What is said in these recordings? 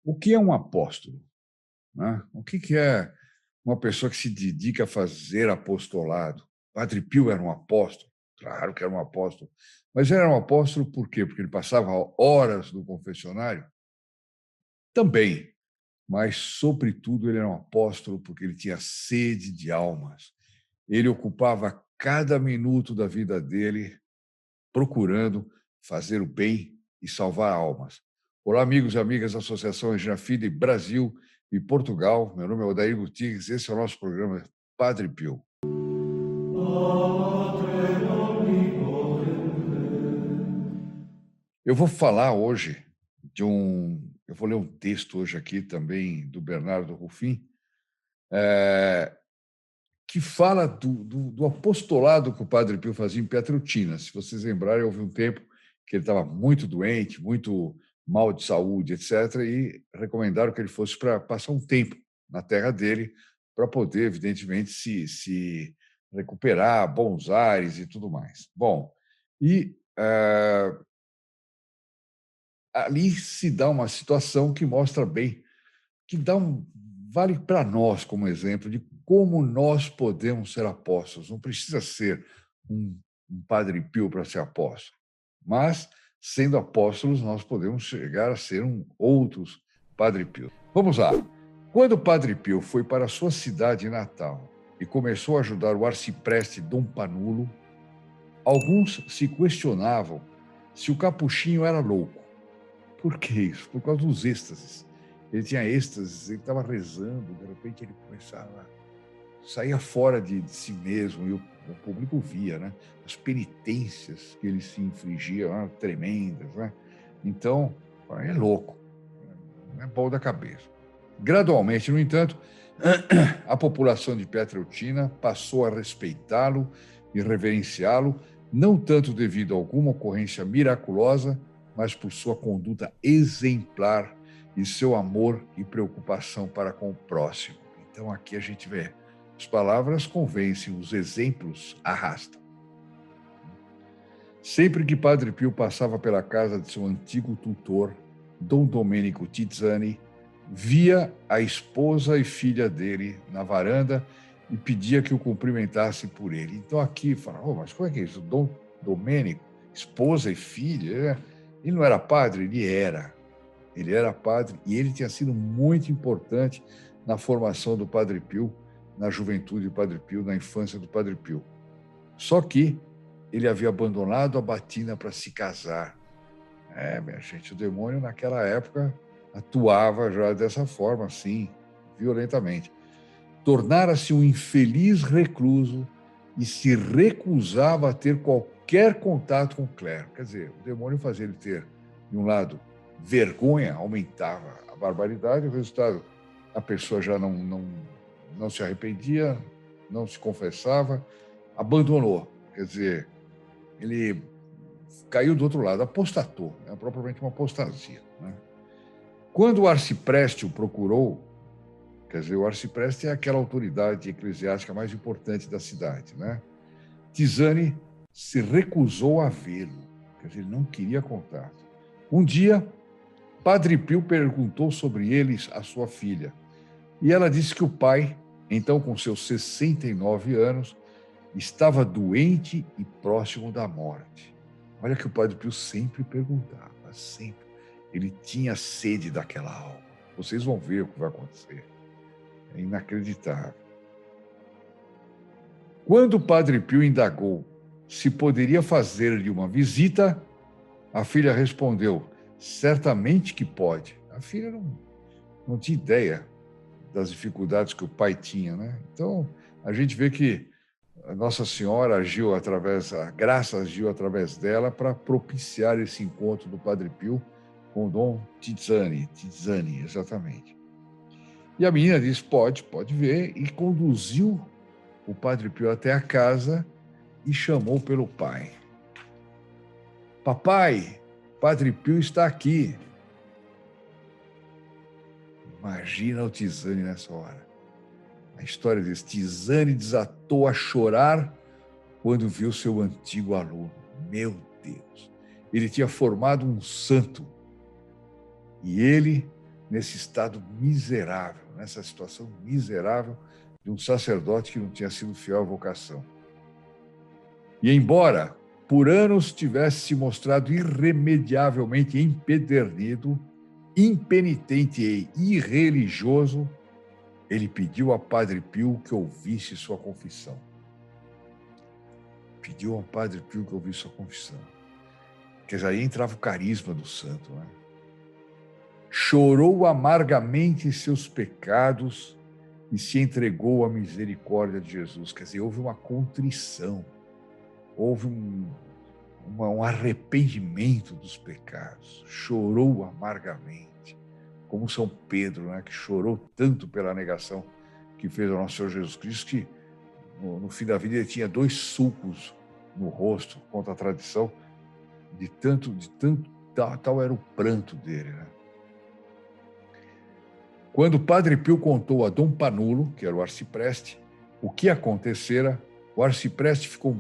O que é um apóstolo, né? O que é uma pessoa que se dedica a fazer apostolado? Padre Pio era um apóstolo? Claro que era um apóstolo. Mas ele era um apóstolo por quê? Porque ele passava horas no confessionário? Também. Mas, sobretudo, ele era um apóstolo porque ele tinha sede de almas. Ele ocupava cada minuto da vida dele procurando fazer o bem e salvar almas. Olá, amigos e amigas da Associação Regina Fide Brasil e Portugal. Meu nome é Odair Gutierrez, esse é o nosso programa Padre Pio. Eu vou falar hoje eu vou ler um texto hoje aqui também do Bernardo Ruffin, que fala do apostolado que o Padre Pio fazia em Pietrelcina. Se vocês lembrarem, houve um tempo que ele estava muito doente, muito mal de saúde, etc., e recomendaram que ele fosse para passar um tempo na terra dele para poder, evidentemente, se recuperar, bons ares e tudo mais. Bom, e ali se dá uma situação que mostra bem, que vale para nós como exemplo de como nós podemos ser apóstolos. Não precisa ser um Padre Pio para ser apóstolo, mas, sendo apóstolos, nós podemos chegar a ser outros Padre Pio. Vamos lá. Quando o Padre Pio foi para a sua cidade natal e começou a ajudar o arcipreste Dom Panulo, alguns se questionavam se o capuchinho era louco. Por que isso? Por causa dos êxtases. Ele tinha êxtases, ele estava rezando, de repente ele começava, saía fora de si mesmo, e o público via, né? As penitências que ele se infligia eram tremendas, né? Então, é louco, não é bom da cabeça. Gradualmente, no entanto, a população de Pietrelcina passou a respeitá-lo e reverenciá-lo, não tanto devido a alguma ocorrência miraculosa, mas por sua conduta exemplar e seu amor e preocupação para com o próximo. Então, aqui a gente vê, as palavras convencem, os exemplos arrastam. Sempre que Padre Pio passava pela casa de seu antigo tutor, Dom Domenico Tizzani, via a esposa e filha dele na varanda e pedia que o cumprimentasse por ele. Então aqui fala, mas como é que é isso? Dom Domênico, esposa e filha? Ele não era padre? Ele era. Ele era padre e ele tinha sido muito importante na formação do Padre Pio, na juventude do Padre Pio, na infância do Padre Pio. Só que ele havia abandonado a batina para se casar. Minha gente, o demônio naquela época atuava já dessa forma, assim, violentamente. Tornara-se um infeliz recluso e se recusava a ter qualquer contato com o clero. Quer dizer, o demônio fazia ele ter, de um lado, vergonha, aumentava a barbaridade, o resultado, a pessoa já não se arrependia, não se confessava, abandonou. Quer dizer, ele caiu do outro lado, apostatou, propriamente uma apostasia. Né? Quando o arcipreste o procurou, quer dizer, o arcipreste é aquela autoridade eclesiástica mais importante da cidade, né? Tizzani se recusou a vê-lo, quer dizer, ele não queria contato. Um dia, Padre Pio perguntou sobre eles à sua filha, e ela disse que o pai, então com seus 69 anos, estava doente e próximo da morte. Olha que o Padre Pio sempre perguntava, sempre. Ele tinha sede daquela alma. Vocês vão ver o que vai acontecer. É inacreditável. Quando o Padre Pio indagou se poderia fazer-lhe uma visita, a filha respondeu, certamente que pode. A filha não tinha ideia das dificuldades que o pai tinha, né? Então, a gente vê que a Nossa Senhora agiu a graça agiu através dela para propiciar esse encontro do Padre Pio com o Dom Tizzani, exatamente. E a menina disse, pode ver, e conduziu o Padre Pio até a casa e chamou pelo pai. Papai, Padre Pio está aqui. Imagina o Tizzani nessa hora. A história desse Tizzani desatou a chorar quando viu seu antigo aluno. Meu Deus! Ele tinha formado um santo. E ele nesse estado miserável, nessa situação miserável de um sacerdote que não tinha sido fiel à vocação. E embora por anos tivesse se mostrado irremediavelmente empedernido, impenitente e irreligioso, ele pediu a Padre Pio que ouvisse sua confissão. Pediu ao Padre Pio que ouvisse sua confissão. Quer dizer, aí entrava o carisma do santo, né? Chorou amargamente seus pecados e se entregou à misericórdia de Jesus. Quer dizer, houve uma contrição, houve um arrependimento dos pecados. Chorou amargamente, como São Pedro, né, que chorou tanto pela negação que fez ao nosso Senhor Jesus Cristo, que no fim da vida ele tinha 2 sulcos no rosto, contra a tradição, de tanto, tal era o pranto dele, né? Quando o Padre Pio contou a Dom Panulo, que era o arcipreste, o que acontecera, o arcipreste ficou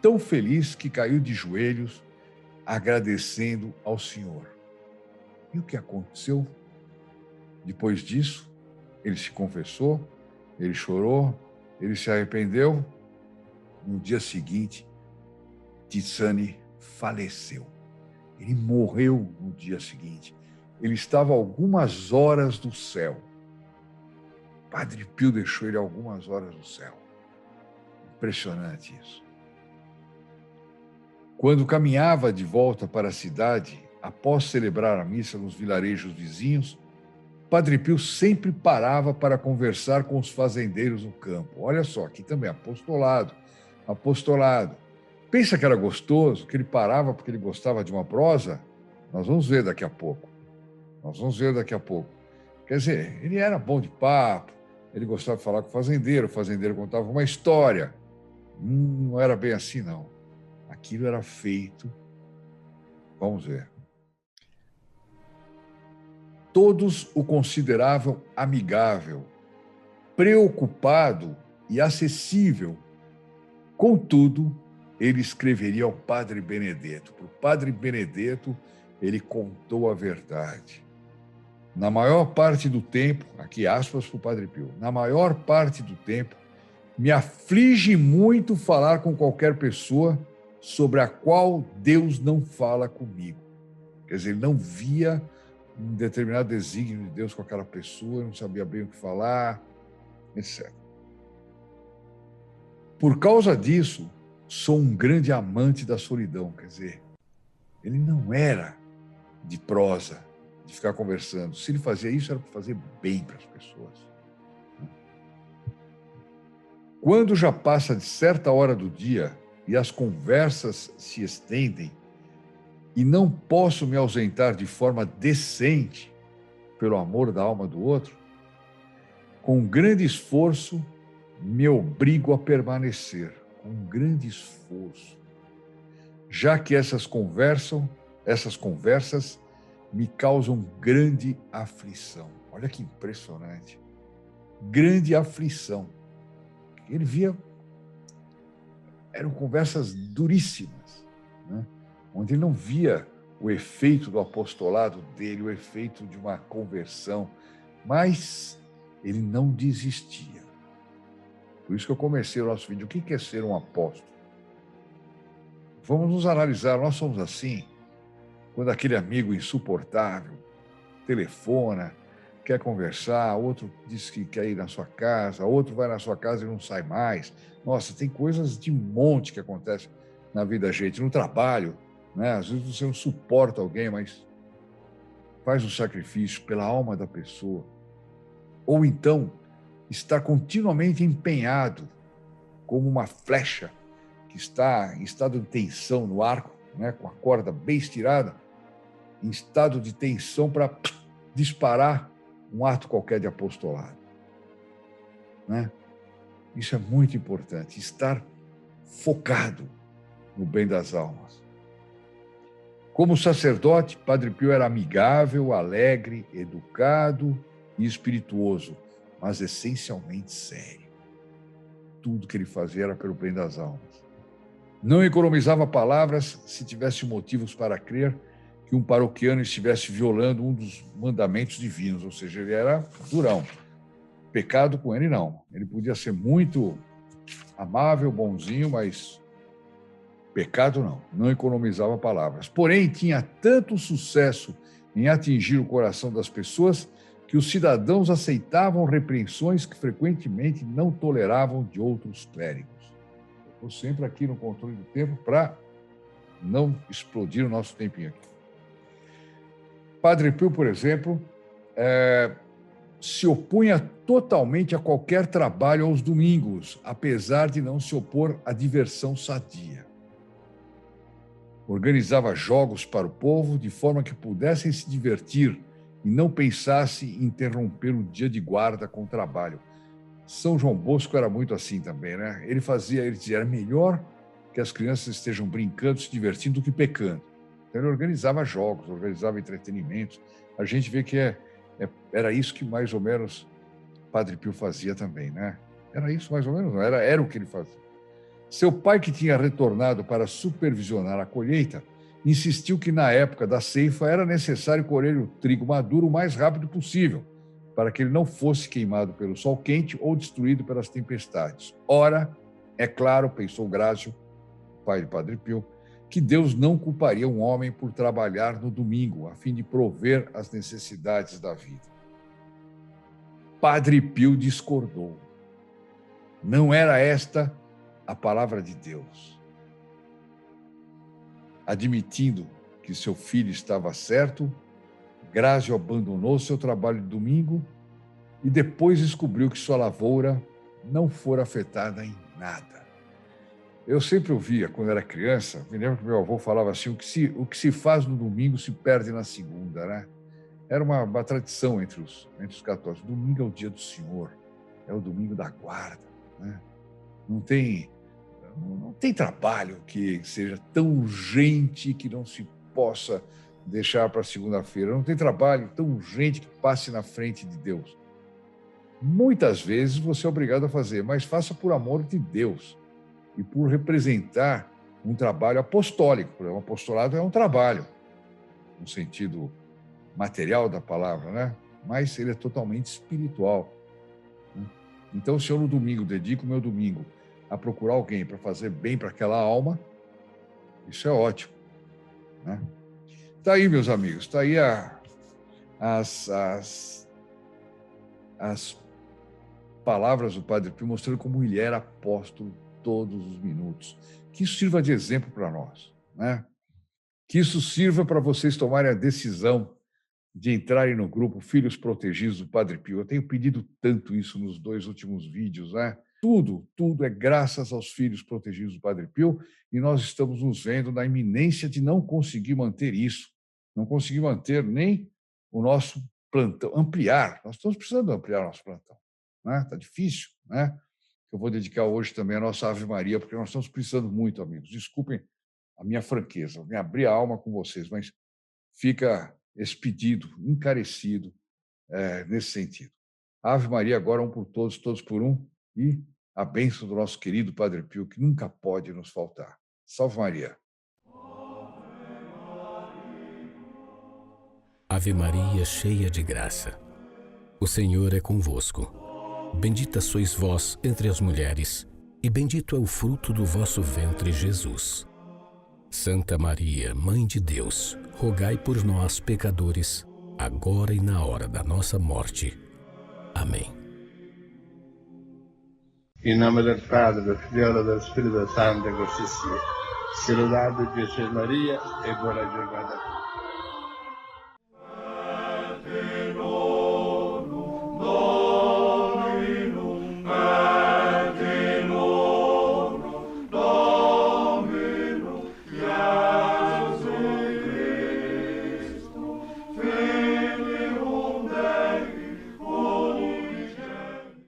tão feliz que caiu de joelhos, agradecendo ao Senhor. E o que aconteceu? Depois disso, ele se confessou, ele chorou, ele se arrependeu. No dia seguinte, Tizzani faleceu. Ele morreu no dia seguinte. Ele estava algumas horas do céu. Padre Pio deixou ele algumas horas do céu. Impressionante isso. Quando caminhava de volta para a cidade, após celebrar a missa nos vilarejos vizinhos, Padre Pio sempre parava para conversar com os fazendeiros no campo. Olha só, aqui também, apostolado. Pensa que era gostoso, que ele parava porque ele gostava de uma prosa? Nós vamos ver daqui a pouco. Quer dizer, ele era bom de papo, ele gostava de falar com o fazendeiro contava uma história. Não era bem assim, não. Aquilo era feito, vamos ver. Todos o consideravam amigável, preocupado e acessível. Contudo, ele escreveria ao Padre Benedetto. Para o Padre Benedetto, ele contou a verdade. Na maior parte do tempo, aqui aspas para o Padre Pio, na maior parte do tempo, me aflige muito falar com qualquer pessoa sobre a qual Deus não fala comigo. Quer dizer, ele não via um determinado desígnio de Deus com aquela pessoa, não sabia bem o que falar, etc. Por causa disso, sou um grande amante da solidão. Quer dizer, ele não era de prosa, de ficar conversando. Se ele fazia isso, era para fazer bem para as pessoas. Quando já passa de certa hora do dia e as conversas se estendem e não posso me ausentar de forma decente pelo amor da alma do outro, com grande esforço me obrigo a permanecer, com grande esforço, já que essas conversas me causam grande aflição. Olha que impressionante. Grande aflição. Ele via, eram conversas duríssimas, né? Onde ele não via o efeito do apostolado dele, o efeito de uma conversão, mas ele não desistia. Por isso que eu comecei o nosso vídeo. O que é ser um apóstolo? Vamos nos analisar. Nós somos assim, quando aquele amigo insuportável telefona, quer conversar, outro diz que quer ir na sua casa, outro vai na sua casa e não sai mais. Nossa, tem coisas de monte que acontecem na vida da gente, no trabalho, né? Às vezes você não suporta alguém, mas faz um sacrifício pela alma da pessoa. Ou então, está continuamente empenhado, como uma flecha que está em estado de tensão no arco, né? Com a corda bem estirada, em estado de tensão para disparar um ato qualquer de apostolado, né? Isso é muito importante, estar focado no bem das almas. Como sacerdote, Padre Pio era amigável, alegre, educado e espirituoso, mas essencialmente sério. Tudo que ele fazia era pelo bem das almas. Não economizava palavras se tivesse motivos para crer que um paroquiano estivesse violando um dos mandamentos divinos, ou seja, ele era durão. Pecado com ele, não. Ele podia ser muito amável, bonzinho, mas pecado não. Não economizava palavras. Porém, tinha tanto sucesso em atingir o coração das pessoas que os cidadãos aceitavam repreensões que frequentemente não toleravam de outros clérigos. Estou sempre aqui no controle do tempo para não explodir o nosso tempinho aqui. Padre Pio, por exemplo, se opunha totalmente a qualquer trabalho aos domingos, apesar de não se opor à diversão sadia. Organizava jogos para o povo de forma que pudessem se divertir e não pensasse em interromper o dia de guarda com o trabalho. São João Bosco era muito assim também, né? Ele dizia, era melhor que as crianças estejam brincando, se divertindo do que pecando. Então ele organizava jogos, organizava entretenimentos. A gente vê que era isso que mais ou menos Padre Pio fazia também, né? Era isso mais ou menos, não era o que ele fazia. Seu pai, que tinha retornado para supervisionar a colheita, insistiu que na época da ceifa era necessário colher o trigo maduro o mais rápido possível, para que ele não fosse queimado pelo sol quente ou destruído pelas tempestades. Ora, é claro, pensou Grácio, pai de Padre Pio, que Deus não culparia um homem por trabalhar no domingo, a fim de prover as necessidades da vida. Padre Pio discordou. Não era esta a palavra de Deus. Admitindo que seu filho estava certo, Grácio abandonou seu trabalho de domingo e depois descobriu que sua lavoura não fora afetada em nada. Eu sempre ouvia, quando era criança, me lembro que meu avô falava assim, o que se faz no domingo se perde na segunda, né? Era uma tradição entre os católicos. Domingo é o dia do Senhor, é o domingo da guarda, né? Não tem trabalho que seja tão urgente que não se possa deixar para segunda-feira. Não tem trabalho tão urgente que passe na frente de Deus. Muitas vezes você é obrigado a fazer, mas faça por amor de Deus e por representar um trabalho apostólico. O apostolado é um trabalho, no sentido material da palavra, né? Mas ele é totalmente espiritual. Então, se eu no domingo dedico o meu domingo a procurar alguém para fazer bem para aquela alma, isso é ótimo, né? Está aí, meus amigos, está aí as palavras do Padre Pio mostrando como ele era apóstolo todos os minutos. Que isso sirva de exemplo para nós, né? Que isso sirva para vocês tomarem a decisão de entrarem no grupo Filhos Protegidos do Padre Pio. Eu tenho pedido tanto isso nos 2 últimos vídeos, né? Tudo é graças aos Filhos Protegidos do Padre Pio e nós estamos nos vendo na iminência de não conseguir manter isso, não conseguir manter nem o nosso plantão, ampliar. Nós estamos precisando ampliar nosso plantão, né? Está difícil, né? Eu vou dedicar hoje também a nossa Ave Maria, porque nós estamos precisando muito, amigos. Desculpem a minha franqueza, me abrir a alma com vocês, mas fica esse pedido encarecido nesse sentido. Ave Maria agora, um por todos, todos por um, e a bênção do nosso querido Padre Pio, que nunca pode nos faltar. Salve Maria. Ave Maria, cheia de graça, o Senhor é convosco. Bendita sois vós entre as mulheres, e bendito é o fruto do vosso ventre, Jesus. Santa Maria, Mãe de Deus, rogai por nós, pecadores, agora e na hora da nossa morte. Amém. In nome del Padre, del Figlio e del Spirito Santo, così sia. Sia lodato Gesù e Maria e buona giornata a tutti.